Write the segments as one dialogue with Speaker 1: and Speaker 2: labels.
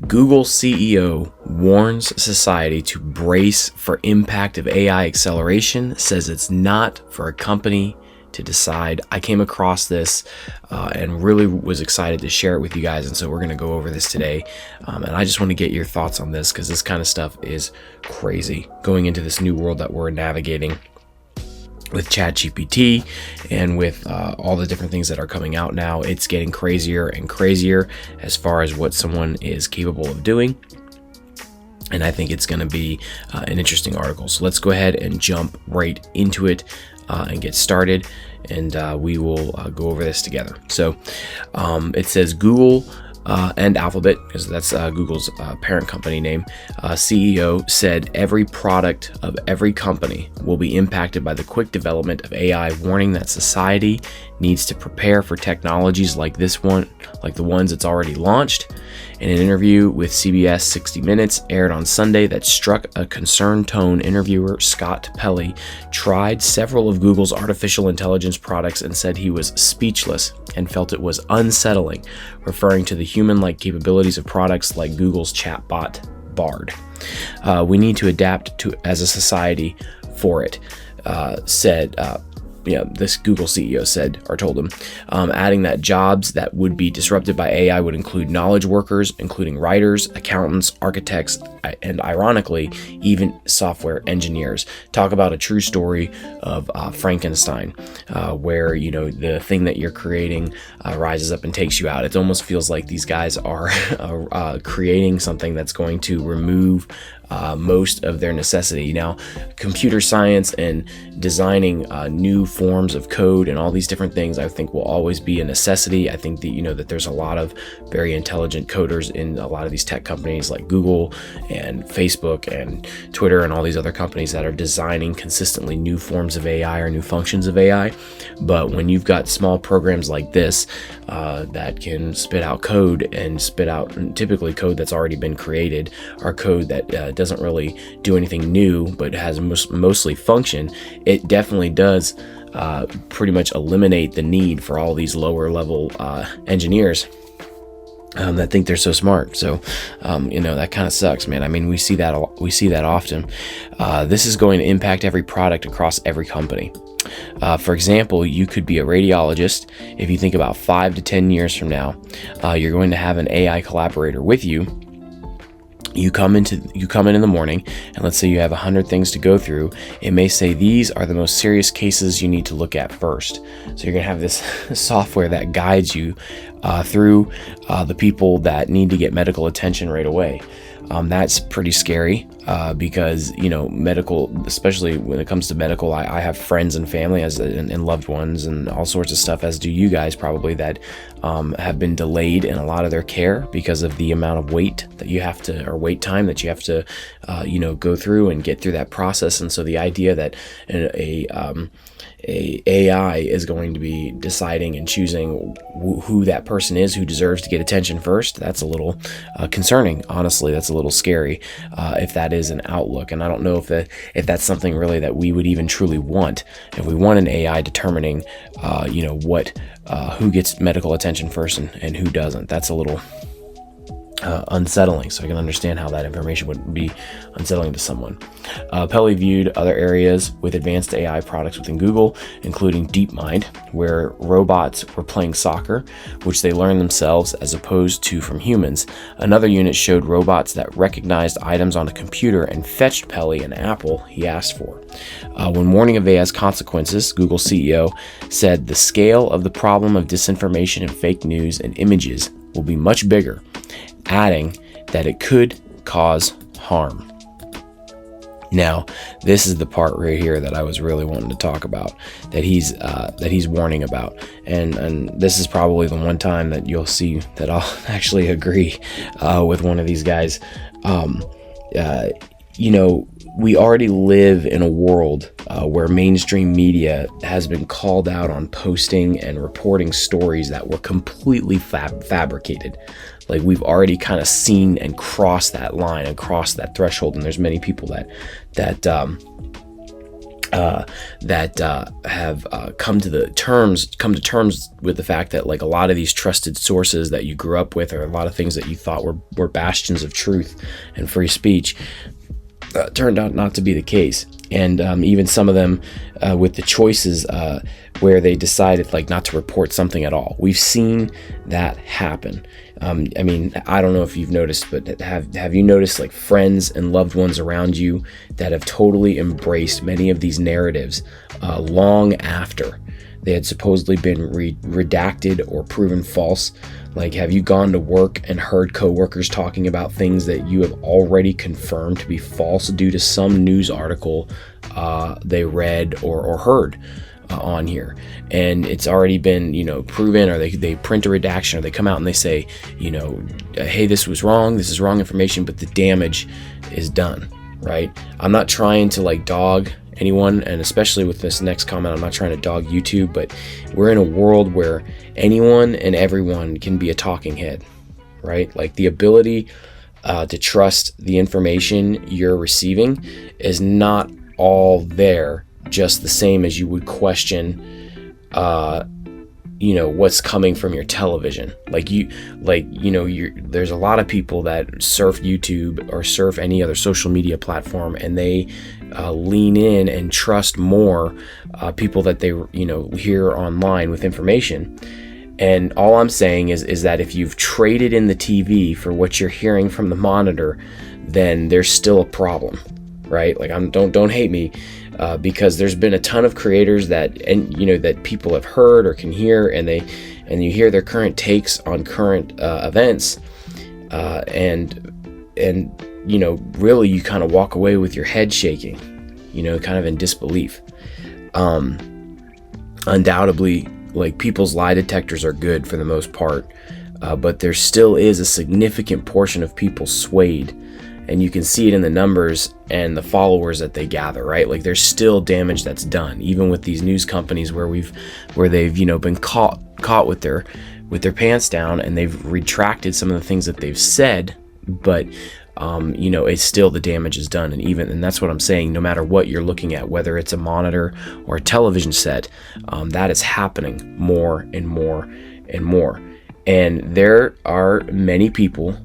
Speaker 1: Google CEO warns society to brace for impact of AI acceleration, says it's not for a company to decide. I came across this and really was excited to share it with you guys, and so we're going to go over this today. And I just want to get your thoughts on this because this kind of stuff is crazy going into this new world that we're navigating with ChatGPT and with all the different things that are coming out now. It's getting crazier and crazier as far as what someone is capable of doing. And I think it's going to be an interesting article. So let's go ahead and jump right into it and get started. And we will go over this together. So it says Google and Alphabet, because that's Google's parent company name, CEO said every product of every company will be impacted by the quick development of AI, warning that society needs to prepare for technologies like this one, like the ones it's already launched. In an interview with CBS 60 Minutes aired on Sunday that struck a concerned tone, interviewer Scott Pelley tried several of Google's artificial intelligence products and said he was speechless and felt it was unsettling, referring to the human-like capabilities of products like Google's chatbot Bard. We need to adapt to as a society for it, said this Google CEO said or told him, adding that jobs that would be disrupted by AI would include knowledge workers, including writers, accountants, architects, and ironically, even software engineers. Talk about a true story of Frankenstein, where, the thing that you're creating rises up and takes you out. It almost feels like these guys are creating something that's going to remove most of their necessity. Now, computer science and designing new forms of code and all these different things, I think will always be a necessity. I think that, that there's a lot of very intelligent coders in a lot of these tech companies like Google and Facebook and Twitter and all these other companies that are designing consistently new forms of AI or new functions of AI. But when you've got small programs like this that can spit out code and spit out typically code that's already been created, or code that doesn't really do anything new but has mostly function, it definitely does pretty much eliminate the need for all these lower level engineers that think they're so smart. So that kind of sucks, man. I mean, we see that often. This is going to impact every product across every company. For example, you could be a radiologist. If you think about 5 to 10 years from now, you're going to have an AI collaborator with you. You come in in the morning, and let's say you have 100 things to go through. It may say these are the most serious cases you need to look at first. So you're gonna have this software that guides you through the people that need to get medical attention right away. That's pretty scary because, medical, especially when it comes to medical, I have friends and family and loved ones and all sorts of stuff, as do you guys probably, that have been delayed in a lot of their care because of the amount of wait time that you have to, go through and get through that process. And so the idea that a AI is going to be deciding and choosing who that person is who deserves to get attention first, that's a little concerning. Honestly, that's a little scary if that is an outlook. And I don't know if that's something really that we would even truly want. If we want an AI determining, who gets medical attention first and who doesn't, that's a little unsettling. So I can understand how that information would be unsettling to someone. Pelley viewed other areas with advanced AI products within Google, including DeepMind, where robots were playing soccer, which they learned themselves as opposed to from humans. Another unit showed robots that recognized items on a computer and fetched Pelley an apple he asked for. When warning of AI's consequences, Google CEO said the scale of the problem of disinformation and fake news and images will be much bigger, adding that it could cause harm. Now, this is the part right here that I was really wanting to talk about, that he's warning about, and this is probably the one time that you'll see that I'll actually agree with one of these guys. We already live in a world where mainstream media has been called out on posting and reporting stories that were completely fabricated. Like, we've already kind of seen and crossed that line and crossed that threshold, and there's many people that that have come to terms with the fact that like a lot of these trusted sources that you grew up with, or a lot of things that you thought were bastions of truth and free speech, turned out not to be the case. And even some of them with the choices where they decided like not to report something at all. We've seen that happen. I mean, I don't know if you've noticed, but have you noticed like friends and loved ones around you that have totally embraced many of these narratives long after they had supposedly been redacted or proven false? Like, have you gone to work and heard coworkers talking about things that you have already confirmed to be false due to some news article they read or heard on here? And it's already been, proven, or they print a redaction, or they come out and they say, hey, this was wrong, this is wrong information, but the damage is done, right? I'm not trying to like dog anyone, and especially with this next comment, I'm not trying to dog YouTube, but we're in a world where anyone and everyone can be a talking head, right? Like the ability to trust the information you're receiving is not all there just the same as you would question what's coming from your television. There's a lot of people that surf YouTube or surf any other social media platform, and they lean in and trust more people that they hear online with information. And all I'm saying is that if you've traded in the TV for what you're hearing from the monitor, then there's still a problem, right? Like, don't hate me, because there's been a ton of creators that people have heard or can hear, and you hear their current takes on current events, and really you kind of walk away with your head shaking, kind of in disbelief. Undoubtedly, like, people's lie detectors are good for the most part, but there still is a significant portion of people swayed. And you can see it in the numbers and the followers that they gather, right? Like, there's still damage that's done, even with these news companies where they've been caught with their pants down, and they've retracted some of the things that they've said, but it's still, the damage is done. And that's what I'm saying. No matter what you're looking at, whether it's a monitor or a television set, that is happening more and more and more. And there are many people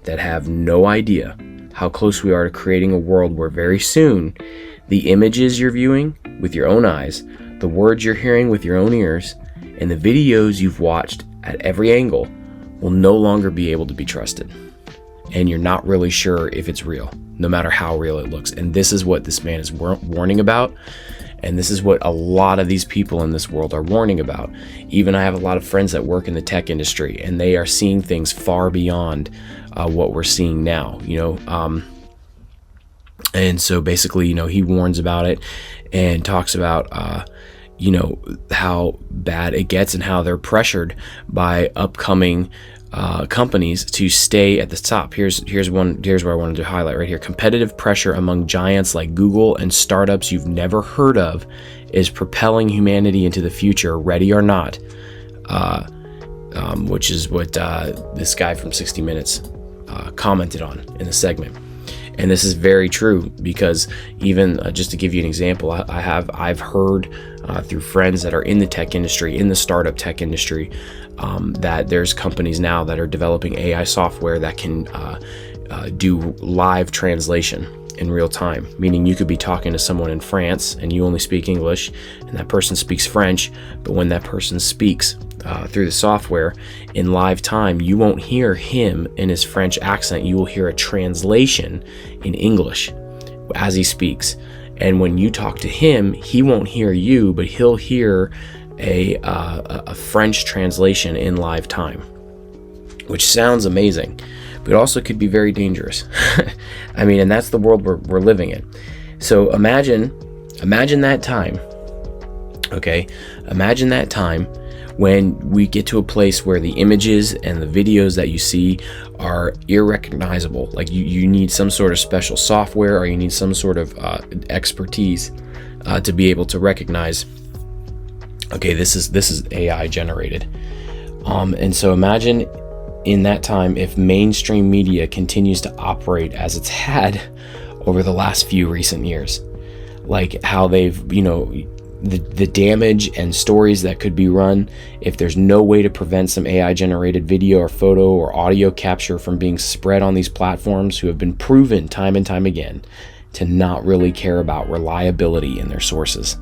Speaker 1: that have no idea how close we are to creating a world where very soon the images you're viewing with your own eyes, the words you're hearing with your own ears, and the videos you've watched at every angle will no longer be able to be trusted. And you're not really sure if it's real, no matter how real it looks. And this is what this man is warning about. And this is what a lot of these people in this world are warning about. Even I have a lot of friends that work in the tech industry, and they are seeing things far beyond what we're seeing now, and so basically, he warns about it and talks about, how bad it gets and how they're pressured by upcoming companies to stay at the top. Here's where I wanted to highlight right here. Competitive pressure among giants like Google and startups you've never heard of is propelling humanity into the future, ready or not, which is what this guy from 60 Minutes commented on in the segment. And this is very true, because even just to give you an example, I've heard through friends that are in the tech industry, in the startup tech industry, that there's companies now that are developing AI software that can do live translation in real time, meaning you could be talking to someone in France and you only speak English, and that person speaks French, but when that person speaks through the software in live time, you won't hear him in his French accent. You will hear a translation in English as he speaks. And when you talk to him, he won't hear you, but he'll hear a French translation in live time, which sounds amazing, but also could be very dangerous. I mean, and that's the world we're living in. So imagine that time, okay? Imagine that time when we get to a place where the images and the videos that you see are irrecognizable. Like you need some sort of special software, or you need some sort of expertise to be able to recognize, okay, this is AI generated. And so imagine in that time if mainstream media continues to operate as it's had over the last few recent years. like how they've, the damage and stories that could be run if there's no way to prevent some AI generated video or photo or audio capture from being spread on these platforms, who have been proven time and time again to not really care about reliability in their sources.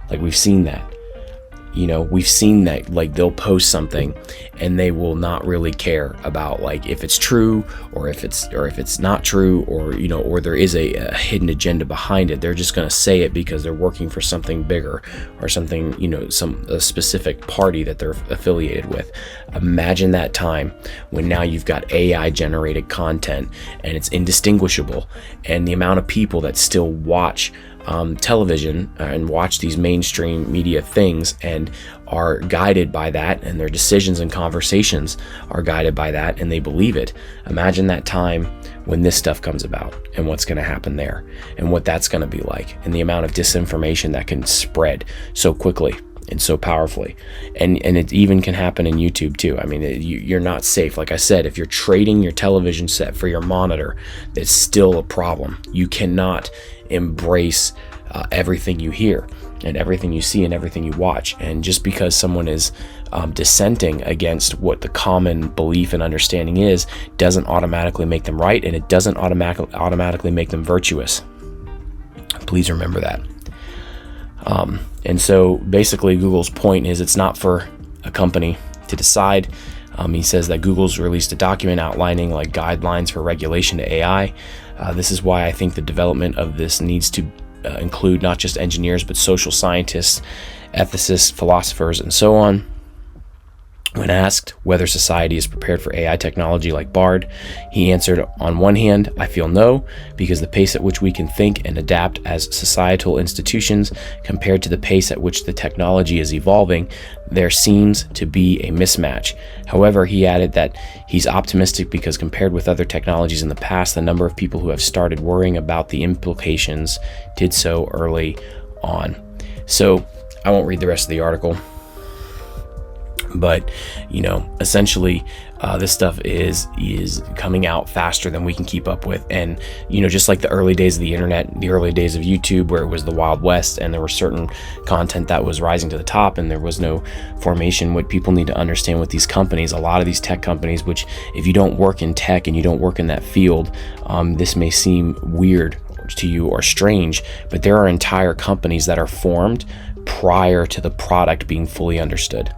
Speaker 1: Like, we've seen that. We've seen that, like, they'll post something and they will not really care about, like, if it's true or if it's not true, or there is a hidden agenda behind it. They're just going to say it because they're working for something bigger or something, a specific party that they're affiliated with. Imagine that time when now you've got AI generated content and it's indistinguishable, and the amount of people that still watch television and watch these mainstream media things and are guided by that, and their decisions and conversations are guided by that, and they believe it. Imagine that time when this stuff comes about, and what's going to happen there, and what that's going to be like, and the amount of disinformation that can spread so quickly and so powerfully. And it even can happen in YouTube too. I mean, you're not safe. Like I said, if you're trading your television set for your monitor, it's still a problem. You cannot embrace everything you hear and everything you see and everything you watch. And just because someone is dissenting against what the common belief and understanding is, doesn't automatically make them right, and it doesn't automatically make them virtuous. Please remember that. And so basically Google's point is, it's not for a company to decide. He says that Google's released a document outlining like guidelines for regulation to AI. This is why I think the development of this needs to include not just engineers, but social scientists, ethicists, philosophers, and so on. When asked whether society is prepared for AI technology like Bard, he answered, on one hand, I feel no, because the pace at which we can think and adapt as societal institutions compared to the pace at which the technology is evolving, there seems to be a mismatch. However, he added that he's optimistic because compared with other technologies in the past, the number of people who have started worrying about the implications did so early on. So I won't read the rest of the article. But essentially this stuff is coming out faster than we can keep up with. And just like the early days of the internet, the early days of YouTube, where it was the Wild West and there was certain content that was rising to the top and there was no formation. What people need to understand with these companies, a lot of these tech companies, which if you don't work in tech and you don't work in that field, this may seem weird to you or strange, but there are entire companies that are formed prior to the product being fully understood.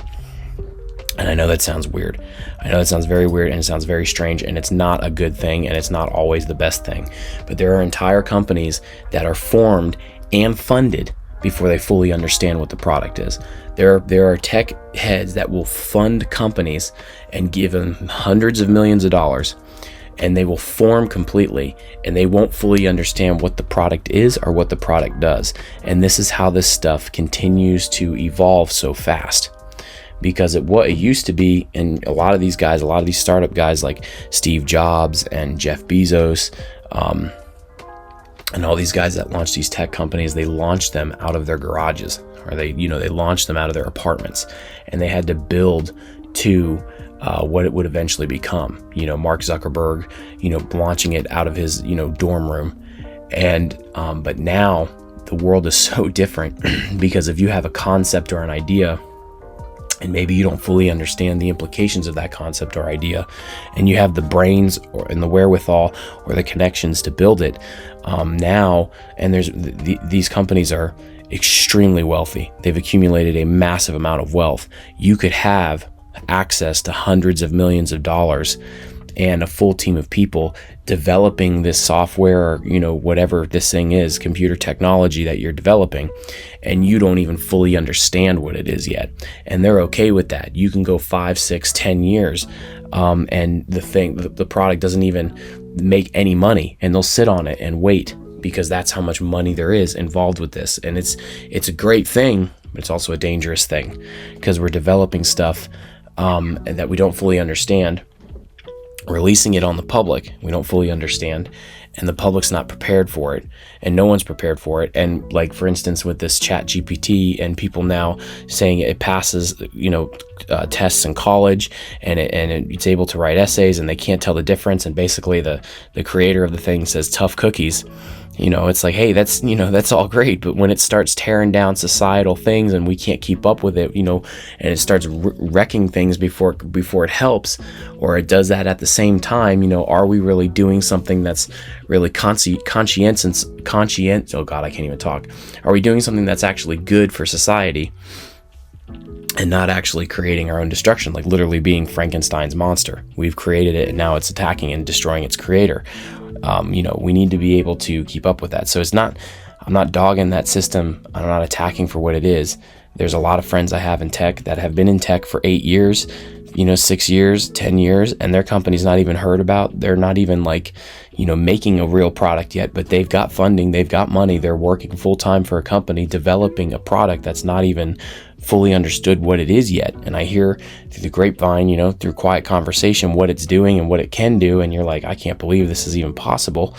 Speaker 1: And I know that sounds weird. I know that sounds very weird, and it sounds very strange, and it's not a good thing, and it's not always the best thing. But there are entire companies that are formed and funded before they fully understand what the product is. There are tech heads that will fund companies and give them hundreds of millions of dollars, and they will form completely, and they won't fully understand what the product is or what the product does. And this is how this stuff continues to evolve so fast. Because what it used to be, and a lot of these startup guys like Steve Jobs and Jeff Bezos, and all these guys that launched these tech companies, they launched them out of their garages, or they launched them out of their apartments, and they had to build to what it would eventually become. Mark Zuckerberg, launching it out of his, dorm room. And but now the world is so different because if you have a concept or an idea, and maybe you don't fully understand the implications of that concept or idea, and you have the brains and the wherewithal or the connections to build it now, and these companies are extremely wealthy. They've accumulated a massive amount of wealth. You could have access to hundreds of millions of dollars and a full team of people developing this software, or whatever this thing is, computer technology that you're developing, and you don't even fully understand what it is yet, and they're okay with that. You can go 5, 6, 10 years, and the product doesn't even make any money, and they'll sit on it and wait, because that's how much money there is involved with this. And it's a great thing, but it's also a dangerous thing, because we're developing stuff that we don't fully understand, releasing it on the public we don't fully understand, and the public's not prepared for it, and no one's prepared for it. And like, for instance, with this chat GPT and people now saying it passes, tests in college, and it's able to write essays, and they can't tell the difference. And basically the creator of the thing says tough cookies. It's like, hey, that's all great, but when it starts tearing down societal things and we can't keep up with it, and it starts wrecking things before it helps, or it does that at the same time, are we really doing something that's really conscientious? Oh God, I can't even talk. Are we doing something that's actually good for society and not actually creating our own destruction, like literally being Frankenstein's monster? We've created it, and now it's attacking and destroying its creator. We need to be able to keep up with that. So I'm not dogging that system. I'm not attacking for what it is. There's a lot of friends I have in tech that have been in tech for 8 years, 6 years, 10 years, and their company's not even heard about. They're not even making a real product yet, but they've got funding, they've got money, they're working full time for a company developing a product that's not even fully understood what it is yet. And I hear through the grapevine, through quiet conversation, what it's doing and what it can do. And you're like, I can't believe this is even possible.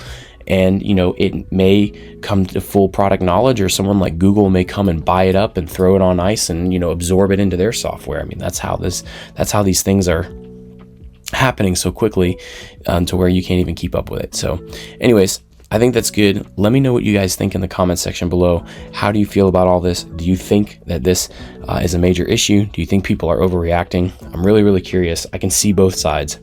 Speaker 1: And, it may come to full product knowledge, or someone like Google may come and buy it up and throw it on ice and, absorb it into their software. I mean, that's how these things are happening so quickly, to where you can't even keep up with it. So anyways, I think that's good. Let me know what you guys think in the comment section below. How do you feel about all this? Do you think that this is a major issue? Do you think people are overreacting? I'm really, really curious. I can see both sides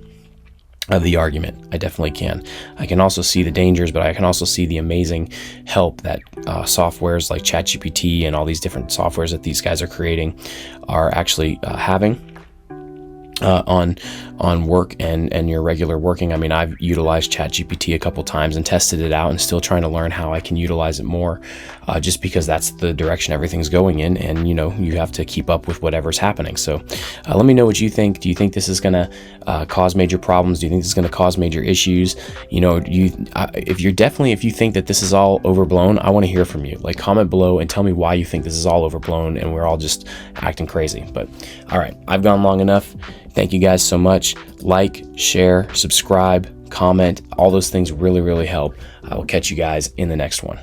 Speaker 1: of the argument. I definitely can. I can also see the dangers, but I can also see the amazing help that softwares like ChatGPT and all these different softwares that these guys are creating are actually having on work and your regular working. I mean, I've utilized ChatGPT a couple times and tested it out, and still trying to learn how I can utilize it more, just because that's the direction everything's going in, and you have to keep up with whatever's happening. So let me know what you think. Do you think this is going to cause major problems? Do you think this is going to cause major issues? If you think that this is all overblown, I want to hear from you. Like, comment below and tell me why you think this is all overblown and we're all just acting crazy. But all right, I've gone long enough. Thank you guys so much. Like, share, subscribe, comment. All those things really, really help. I will catch you guys in the next one.